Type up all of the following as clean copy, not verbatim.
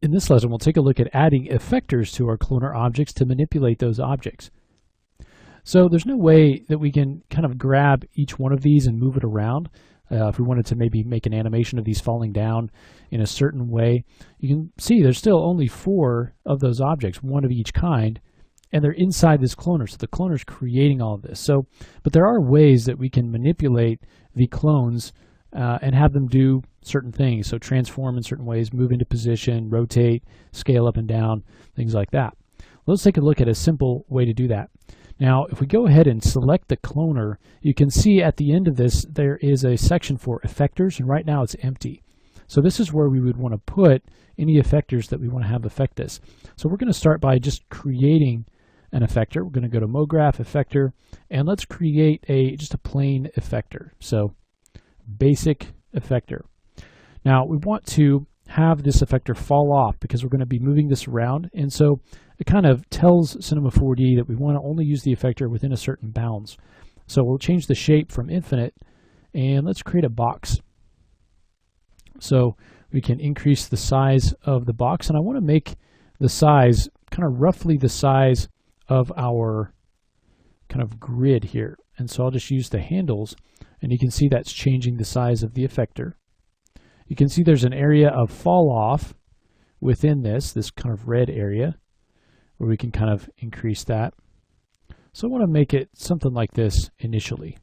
In this lesson, we'll take a look at adding effectors to our cloner objects to manipulate those objects. So there's no way that we can kind of grab each one of these and move it around. If we wanted to maybe make an animation of these falling down in a certain way, you can see there's still only 4 of those objects, 1 of each kind, and they're inside this cloner. So the cloner is creating all of this. But there are ways that we can manipulate the clones and have them do certain things. So transform in certain ways, move into position, rotate, scale up and down, things like that. Let's take a look at a simple way to do that. Now, if we go ahead and select the cloner, you can see at the end of this, there is a section for effectors, and right now it's empty. So this is where we would want to put any effectors that we want to have affect this. So we're going to start by just creating an effector. We're going to go to MoGraph effector, and let's create just a plain effector. So basic effector. Now we want to have this effector fall off because we're going to be moving this around, and so it kind of tells Cinema 4D that we want to only use the effector within a certain bounds. So we'll change the shape from infinite, and let's create a box. So we can increase the size of the box, and I want to make the size kind of roughly the size of our kind of grid here. And so I'll just use the handles, and you can see that's changing the size of the effector. You can see there's an area of fall off within this kind of red area where we can kind of increase that. So I want to make it something like this initially.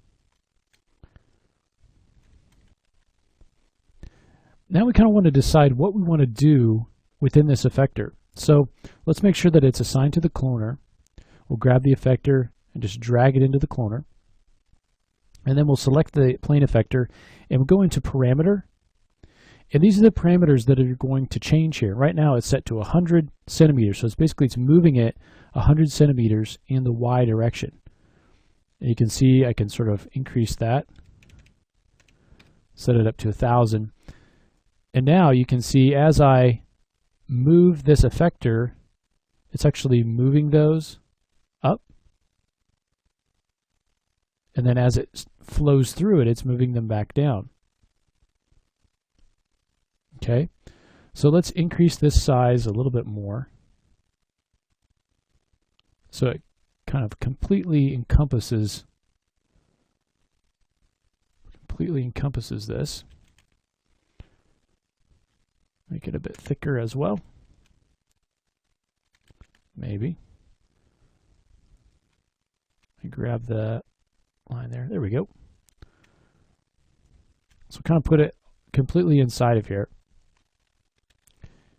Now we kind of want to decide what we want to do within this effector. So let's make sure that it's assigned to the cloner. We'll grab the effector and just drag it into the cloner. And then we'll select the plane effector and we'll go into parameter. And these are the parameters that are going to change here. Right now it's set to 100 centimeters. So it's moving it 100 centimeters in the Y direction. And you can see I can sort of increase that, set it up to 1,000. And now you can see as I move this effector, it's actually moving those up. And then as it flows through it, it's moving them back down. Okay, so let's increase this size a little bit more. So it kind of completely encompasses this. Make it a bit thicker as well. Maybe. I grab the line there. There we go. So kind of put it completely inside of here.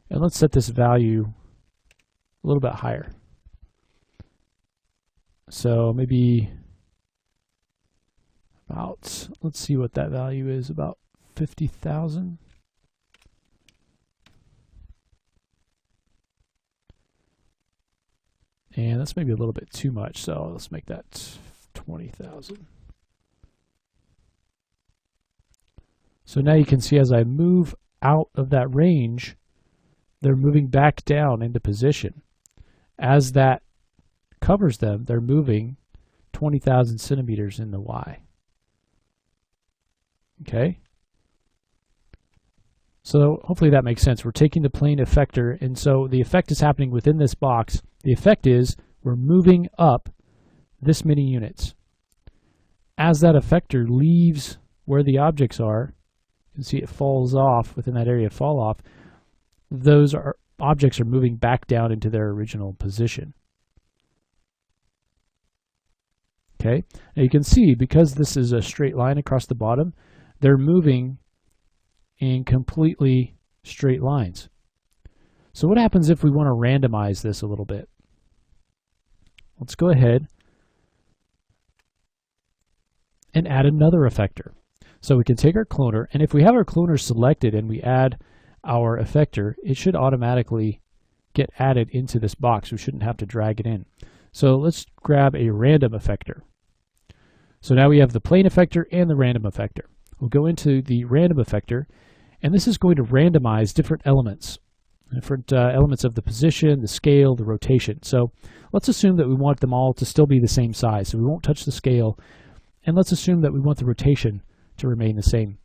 And let's set this value a little bit higher. So maybe about, let's see what that value is, about 50,000. And that's maybe a little bit too much, so let's make that 20,000. So now you can see as I move out of that range, they're moving back down into position. As that covers them, they're moving 20,000 centimeters in the Y. Okay? So hopefully that makes sense. We're taking the plane effector, and so the effect is happening within this box. The effect is we're moving up this many units. As that effector leaves where the objects are, you can see it falls off within that area of fall off. Those objects are moving back down into their original position. Okay, now you can see because this is a straight line across the bottom, they're moving in completely straight lines. So what happens if we want to randomize this a little bit? Let's go ahead and add another effector. So we can take our cloner, and if we have our cloner selected and we add our effector, it should automatically get added into this box. We shouldn't have to drag it in. So let's grab a random effector. So now we have the plane effector and the random effector. We'll go into the random effector, and this is going to randomize different elements of the position, the scale, the rotation. So let's assume that we want them all to still be the same size. So we won't touch the scale, and let's assume that we want the rotation to remain the same.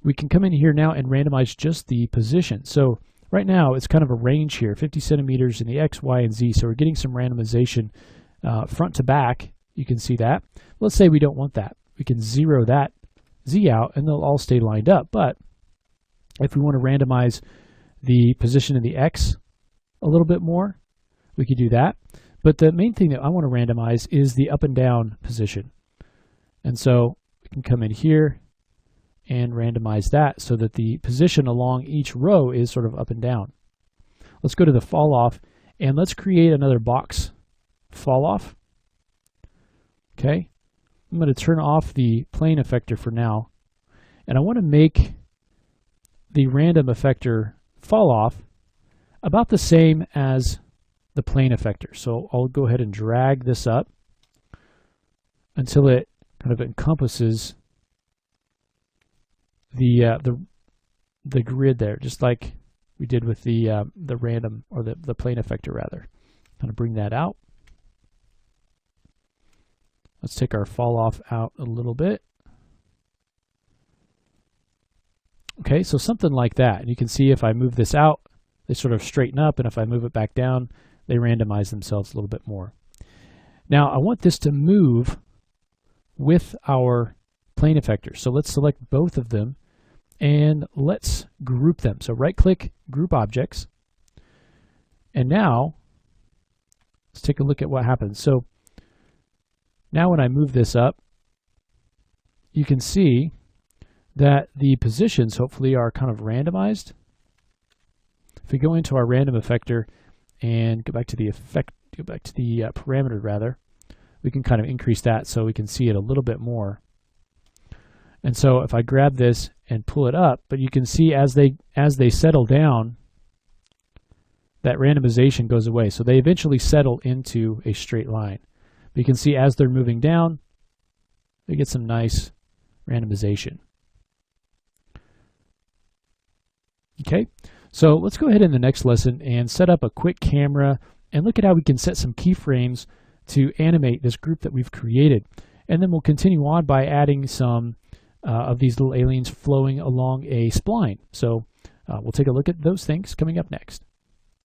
We can come in here now and randomize just the position. So right now it's kind of a range here, 50 centimeters in the X, Y, and Z. So we're getting some randomization front to back. You can see that. Let's say we don't want that. We can zero that Z out and they'll all stay lined up. But if we want to randomize the position of the X a little bit more, we could do that. But the main thing that I want to randomize is the up and down position. And so we can come in here and randomize that so that the position along each row is sort of up and down. Let's go to the fall off and let's create another box fall off. Okay, I'm going to turn off the plane effector for now, and I want to make the random effector fall off about the same as the plane effector. So I'll go ahead and drag this up until it kind of encompasses the grid there, just like we did with the random, or the plane effector rather. Kind of bring that out. Let's take our fall off out a little bit. Okay, so something like that. And you can see if I move this out, they sort of straighten up, and if I move it back down, they randomize themselves a little bit more. Now I want this to move with our plane effector. So let's select both of them and let's group them. So right click, group objects. And now let's take a look at what happens. So now when I move this up, you can see that the positions hopefully are kind of randomized. If we go into our random effector and go back to the parameter rather, we can kind of increase that so we can see it a little bit more. And so if I grab this and pull it up, but you can see as they settle down, that randomization goes away. So they eventually settle into a straight line. But you can see as they're moving down, they get some nice randomization. Okay, so let's go ahead in the next lesson and set up a quick camera and look at how we can set some keyframes to animate this group that we've created. And then we'll continue on by adding some of these little aliens flowing along a spline. So we'll take a look at those things coming up next.